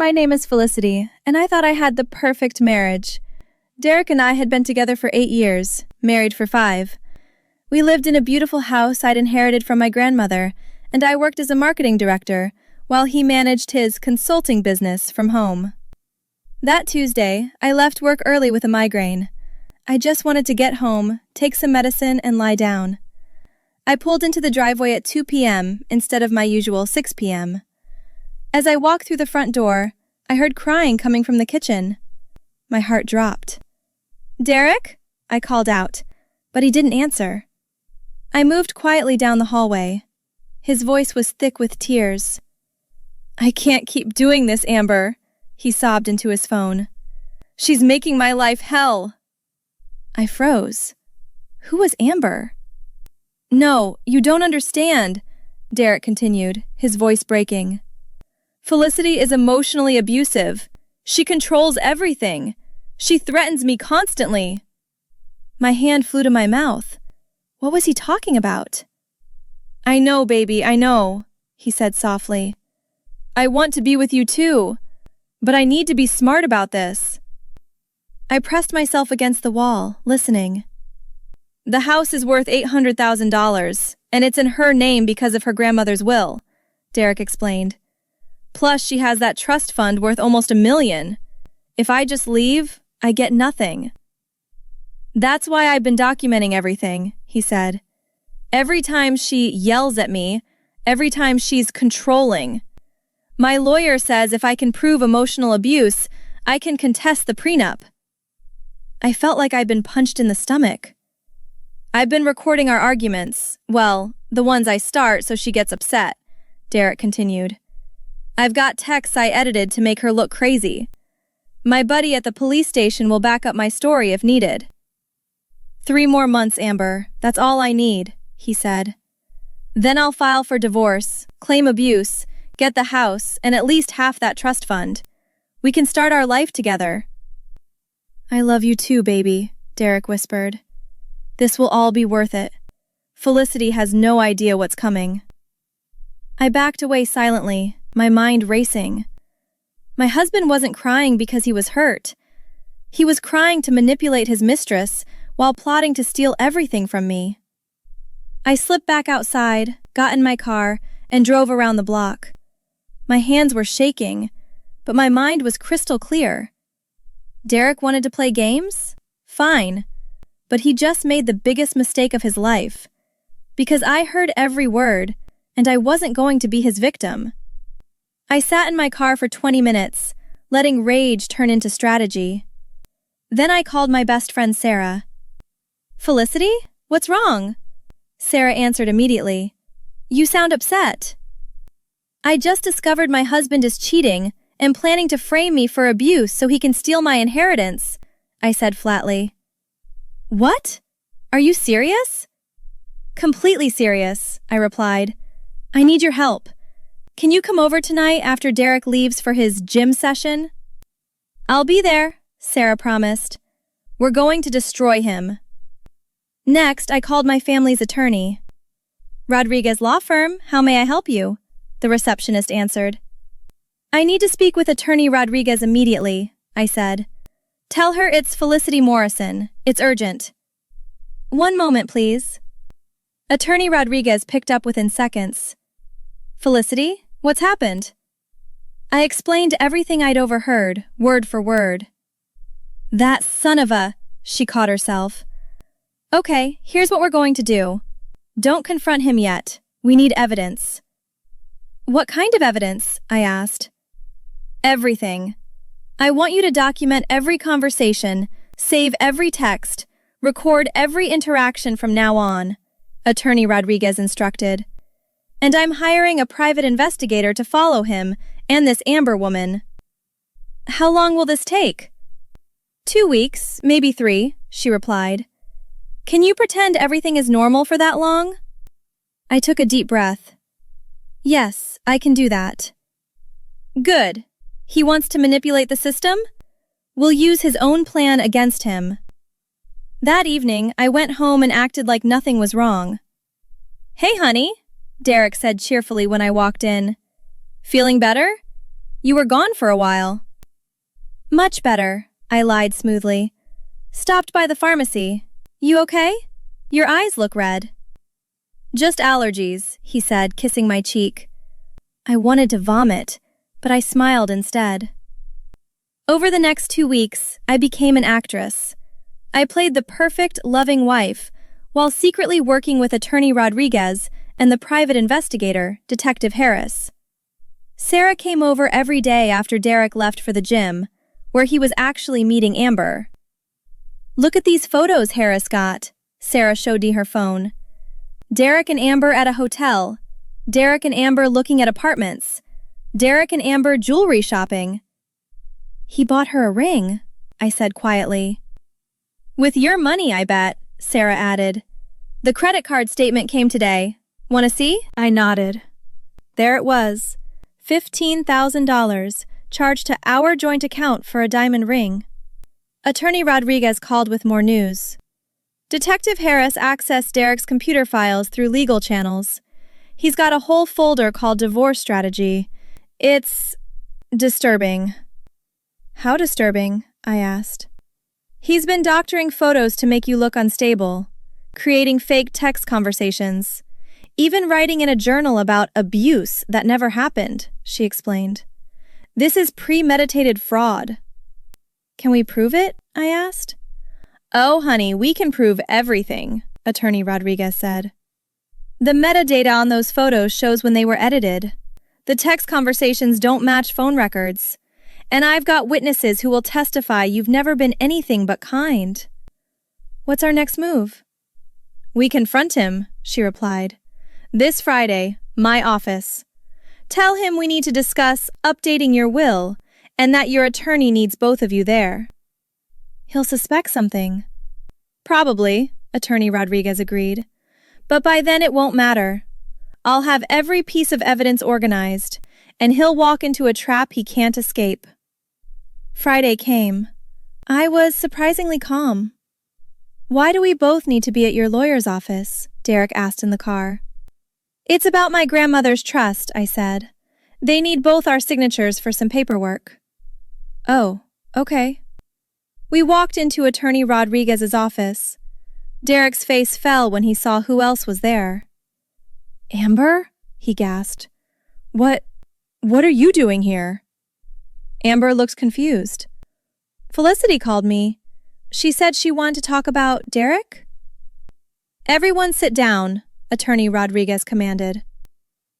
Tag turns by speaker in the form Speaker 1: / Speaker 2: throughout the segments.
Speaker 1: My name is Felicity, and I thought I had the perfect marriage. Derek and I had been together for 8 years, married for 5. We lived in a beautiful house I'd inherited from my grandmother, and I worked as a marketing director while he managed his consulting business from home. That Tuesday, I left work early with a migraine. I just wanted to get home, take some medicine, and lie down. I pulled into the driveway at 2 p.m. instead of my usual 6 p.m. As I walked through the front door, I heard crying coming from the kitchen. My heart dropped. "Derek?" I called out, but he didn't answer. I moved quietly down the hallway. His voice was thick with tears. "I can't keep doing this, Amber," he sobbed into his phone. "She's making my life hell." I froze. Who was Amber? "No, you don't understand," Derek continued, his voice breaking. "Felicity is emotionally abusive. She controls everything. She threatens me constantly." My hand flew to my mouth. What was he talking about? "I know, baby, I know," he said softly. "I want to be with you too, but I need to be smart about this." I pressed myself against the wall, listening. "The house is worth $800,000, and it's in her name because of her grandmother's will," Derek explained. "Plus, she has that trust fund worth almost $1 million. If I just leave, I get nothing." "That's why I've been documenting everything," he said. "Every time she yells at me, every time she's controlling. My lawyer says if I can prove emotional abuse, I can contest the prenup." I felt like I'd been punched in the stomach. "I've been recording our arguments. Well, the ones I start so she gets upset," Derek continued. "I've got texts I edited to make her look crazy. My buddy at the police station will back up my story if needed." 3 more months, Amber. That's all I need," he said. "Then I'll file for divorce, claim abuse, get the house, and at least half that trust fund. We can start our life together." "I love you too, baby," Derek whispered. "This will all be worth it. Felicity has no idea what's coming." I backed away silently, my mind racing. My husband wasn't crying because he was hurt. He was crying to manipulate his mistress while plotting to steal everything from me. I slipped back outside, got in my car, and drove around the block. My hands were shaking, but my mind was crystal clear. Derek wanted to play games? Fine. But he just made the biggest mistake of his life. Because I heard every word, and I wasn't going to be his victim. I sat in my car for 20 minutes, letting rage turn into strategy. Then I called my best friend Sarah. "Felicity? What's wrong?" Sarah answered immediately. "You sound upset." "I just discovered my husband is cheating and planning to frame me for abuse so he can steal my inheritance," I said flatly. "What? Are you serious?" "Completely serious," I replied. "I need your help. Can you come over tonight after Derek leaves for his gym session?" "I'll be there," Sarah promised. "We're going to destroy him." Next, I called my family's attorney. "Rodriguez Law Firm, how may I help you?" the receptionist answered. "I need to speak with Attorney Rodriguez immediately," I said. "Tell her it's Felicity Morrison. It's urgent." "1 moment, please." Attorney Rodriguez picked up within seconds. "Felicity, what's happened?" I explained everything I'd overheard, word for word. "That son of a..." she caught herself. "Okay, here's what we're going to do. Don't confront him yet. We need evidence." "What kind of evidence?" I asked. "Everything. I want you to document every conversation, save every text, record every interaction from now on," Attorney Rodriguez instructed. "And I'm hiring a private investigator to follow him and this Amber woman." "How long will this take?" 2 weeks, maybe 3, she replied. "Can you pretend everything is normal for that long?" I took a deep breath. "Yes, I can do that." "Good. He wants to manipulate the system? We'll use his own plan against him." That evening, I went home and acted like nothing was wrong. "Hey, honey," Derek said cheerfully when I walked in. "Feeling better?" You were gone for a while. Much better, I lied smoothly. Stopped by the pharmacy. You okay? Your eyes look red. Just allergies, he said, kissing my cheek. I wanted to vomit, but I smiled instead. Over the next 2 weeks, I became an actress. I played the perfect, loving wife, while secretly working with Attorney Rodriguez and the private investigator, Detective Harris. Sarah came over every day after Derek left for the gym, where he was actually meeting Amber. Look at these photos Harris got, Sarah showed me her phone. Derek and Amber at a hotel. Derek and Amber looking at apartments. Derek and Amber jewelry shopping. He bought her a ring, I said quietly. With your money, I bet, Sarah added. The credit card statement came today. Want to see? I nodded. There it was, $15,000 charged to our joint account for a diamond ring. Attorney Rodriguez called with more news. Detective Harris accessed Derek's computer files through legal channels. He's got a whole folder called Divorce Strategy. It's disturbing. How disturbing? I asked. He's been doctoring photos to make you look unstable, creating fake text conversations, even writing in a journal about abuse that never happened, she explained. This is premeditated fraud. Can we prove it? I asked. Oh, honey, we can prove everything, Attorney Rodriguez said. The metadata on those photos shows when they were edited. The text conversations don't match phone records. And I've got witnesses who will testify you've never been anything but kind. What's our next move? We confront him, she replied. This Friday, my office. Tell him we need to discuss updating your will and that your attorney needs both of you there. He'll suspect something. Probably, Attorney Rodriguez agreed. But by then it won't matter. I'll have every piece of evidence organized, and he'll walk into a trap he can't escape. Friday came. I was surprisingly calm. Why do we both need to be at your lawyer's office? Derek asked in the car. It's about my grandmother's trust, I said. They need both our signatures for some paperwork. Oh, okay. We walked into Attorney Rodriguez's office. Derek's face fell when he saw who else was there. Amber? He gasped. What are you doing here? Amber looked confused. Felicity called me. She said she wanted to talk about Derek? Everyone sit down, Attorney Rodriguez commanded.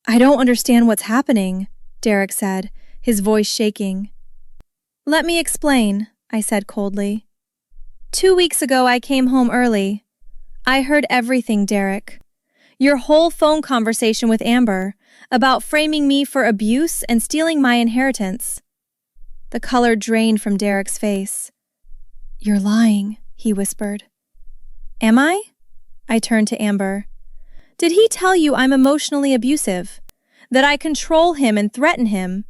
Speaker 1: I don't understand what's happening, Derek said, his voice shaking. Let me explain, I said coldly. 2 weeks ago I came home early. I heard everything, Derek. Your whole phone conversation with Amber about framing me for abuse and stealing my inheritance. The color drained from Derek's face. You're lying, he whispered. Am I? I turned to Amber. Did he tell you I'm emotionally abusive? That I control him and threaten him?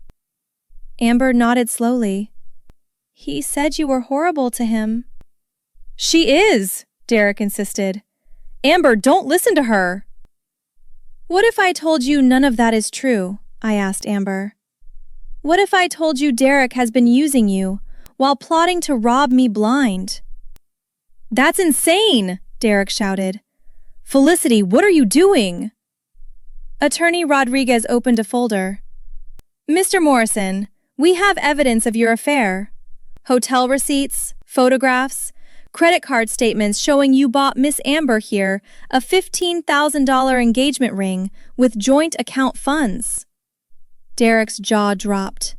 Speaker 1: Amber nodded slowly. He said you were horrible to him. She is, Derek insisted. Amber, don't listen to her. What if I told you none of that is true? I asked Amber. What if I told you Derek has been using you while plotting to rob me blind? That's insane, Derek shouted. Felicity, what are you doing? Attorney Rodriguez opened a folder. Mr. Morrison, we have evidence of your affair. Hotel receipts, photographs, credit card statements showing you bought Miss Amber here a $15,000 engagement ring with joint account funds. Derek's jaw dropped.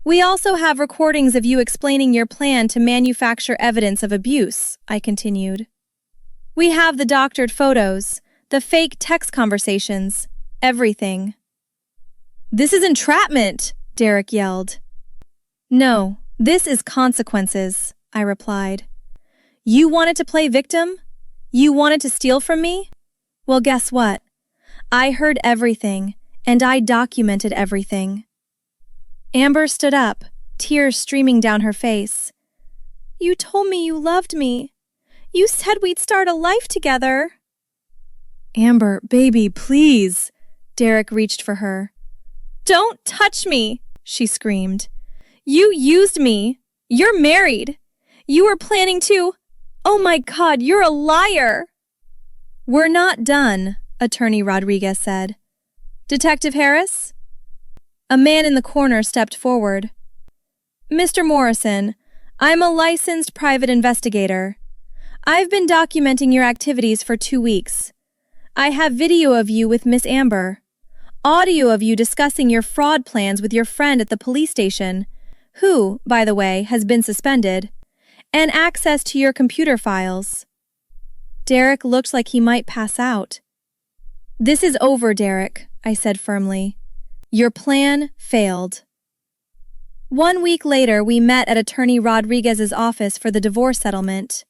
Speaker 1: We also have recordings of you explaining your plan to manufacture evidence of abuse, I continued. We have the doctored photos, the fake text conversations, everything. This is entrapment, Derek yelled. No, this is consequences, I replied. You wanted to play victim? You wanted to steal from me? Well, guess what? I heard everything, and I documented everything. Amber stood up, tears streaming down her face. You told me you loved me. You said we'd start a life together. Amber, baby, please. Derek reached for her. Don't touch me, she screamed. You used me. You're married. You were planning to… Oh my God, you're a liar. We're not done, Attorney Rodriguez said. Detective Harris? A man in the corner stepped forward. Mr. Morrison, I'm a licensed private investigator. I've been documenting your activities for 2 weeks. I have video of you with Miss Amber, audio of you discussing your fraud plans with your friend at the police station, who, by the way, has been suspended, and access to your computer files. Derek looked like he might pass out. This is over, Derek, I said firmly. Your plan failed. 1 week later, we met at Attorney Rodriguez's office for the divorce settlement.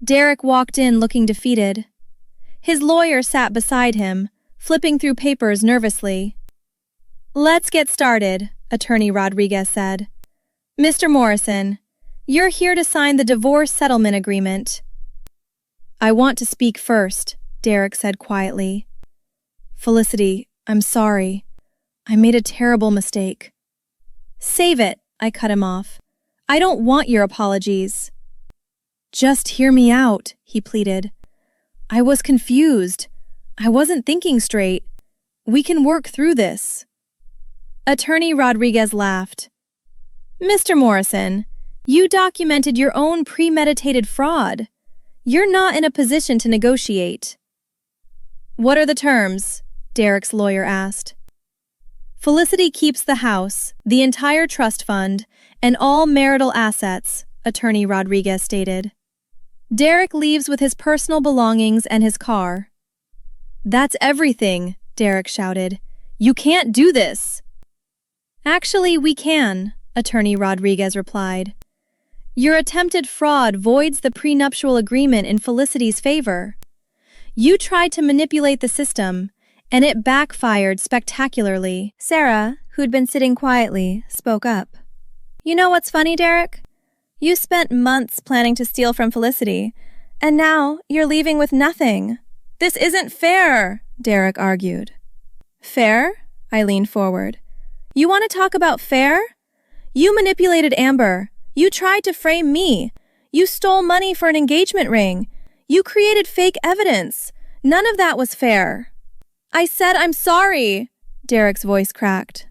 Speaker 1: Derek walked in looking defeated. His lawyer sat beside him, flipping through papers nervously. Let's get started, Attorney Rodriguez said. Mr. Morrison, you're here to sign the divorce settlement agreement. I want to speak first, Derek said quietly. Felicity, I'm sorry. I made a terrible mistake. Save it, I cut him off. I don't want your apologies. Just hear me out, he pleaded. I was confused. I wasn't thinking straight. We can work through this. Attorney Rodriguez laughed. Mr. Morrison, you documented your own premeditated fraud. You're not in a position to negotiate. What are the terms? Derek's lawyer asked. Felicity keeps the house, the entire trust fund, and all marital assets, Attorney Rodriguez stated. Derek leaves with his personal belongings and his car. That's everything, Derek shouted. You can't do this. Actually, we can, Attorney Rodriguez replied. Your attempted fraud voids the prenuptial agreement in Felicity's favor. You tried to manipulate the system, and it backfired spectacularly. Sarah, who'd been sitting quietly, spoke up. You know what's funny, Derek? You spent months planning to steal from Felicity, and now you're leaving with nothing. This isn't fair, Derek argued. Fair? I leaned forward. You want to talk about fair? You manipulated Amber. You tried to frame me. You stole money for an engagement ring. You created fake evidence. None of that was fair. I said I'm sorry, Derek's voice cracked.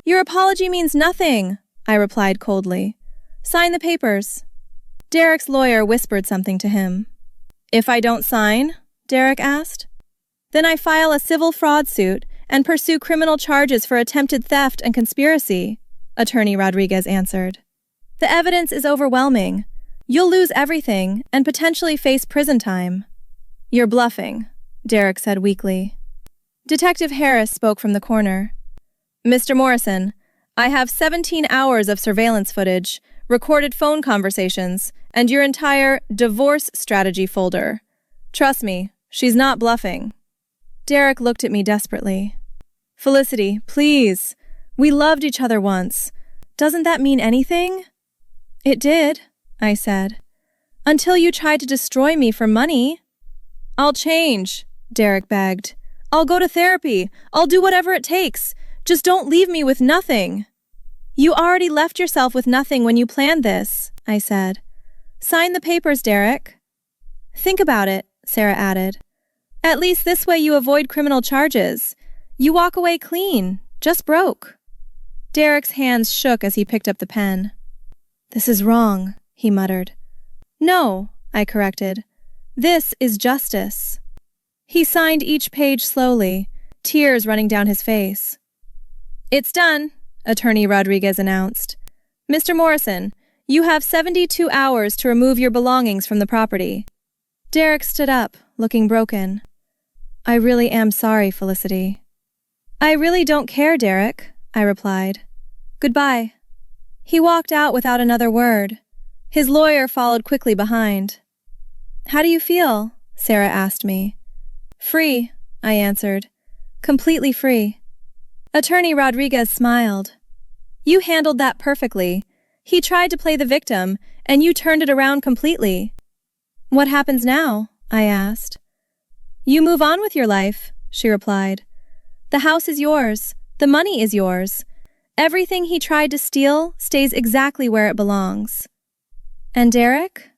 Speaker 1: Your apology means nothing, I replied coldly. Sign the papers. Derek's lawyer whispered something to him. If I don't sign? Derek asked. Then I file a civil fraud suit and pursue criminal charges for attempted theft and conspiracy, Attorney Rodriguez answered. The evidence is overwhelming. You'll lose everything and potentially face prison time. You're bluffing, Derek said weakly. Detective Harris spoke from the corner. Mr. Morrison, I have 17 hours of surveillance footage, recorded phone conversations, and your entire divorce strategy folder. Trust me, she's not bluffing. Derek looked at me desperately. Felicity, please. We loved each other once. Doesn't that mean anything? It did, I said. Until you tried to destroy me for money. I'll change, Derek begged. I'll go to therapy. I'll do whatever it takes. Just don't leave me with nothing. You already left yourself with nothing when you planned this, I said. Sign the papers, Derek. Think about it, Sarah added. At least this way you avoid criminal charges. You walk away clean, just broke. Derek's hands shook as he picked up the pen. This is wrong, he muttered. No, I corrected. This is justice. He signed each page slowly, tears running down his face. It's done, Attorney Rodriguez announced. Mr. Morrison, you have 72 hours to remove your belongings from the property. Derek stood up, looking broken. I really am sorry, Felicity. I really don't care, Derek, I replied. Goodbye. He walked out without another word. His lawyer followed quickly behind. How do you feel? Sarah asked me. Free, I answered. Completely free. Attorney Rodriguez smiled. You handled that perfectly. He tried to play the victim, and you turned it around completely. What happens now? I asked. You move on with your life, she replied. The house is yours. The money is yours. Everything he tried to steal stays exactly where it belongs. And Derek?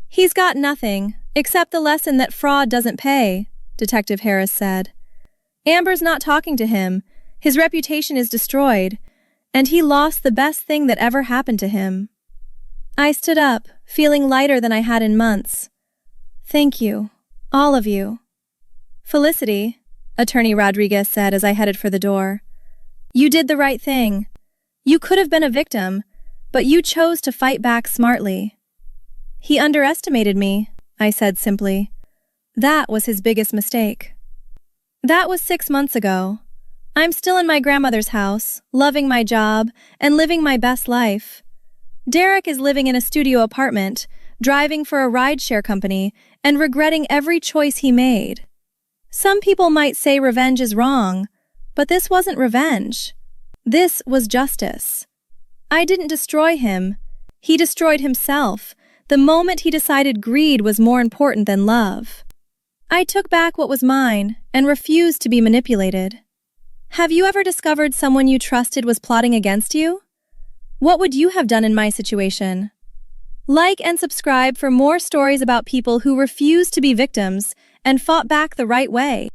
Speaker 1: He's got nothing, except the lesson that fraud doesn't pay, Detective Harris said. Amber's not talking to him, his reputation is destroyed, and he lost the best thing that ever happened to him. I stood up, feeling lighter than I had in months. Thank you, all of you. Felicity, Attorney Rodriguez said as I headed for the door. You did the right thing. You could have been a victim, but you chose to fight back smartly. He underestimated me, I said simply. That was his biggest mistake. That was 6 months ago. I'm still in my grandmother's house, loving my job, and living my best life. Derek is living in a studio apartment, driving for a rideshare company, and regretting every choice he made. Some people might say revenge is wrong, but this wasn't revenge. This was justice. I didn't destroy him. He destroyed himself, the moment he decided greed was more important than love. I took back what was mine and refused to be manipulated. Have you ever discovered someone you trusted was plotting against you? What would you have done in my situation? Like and subscribe for more stories about people who refused to be victims and fought back the right way.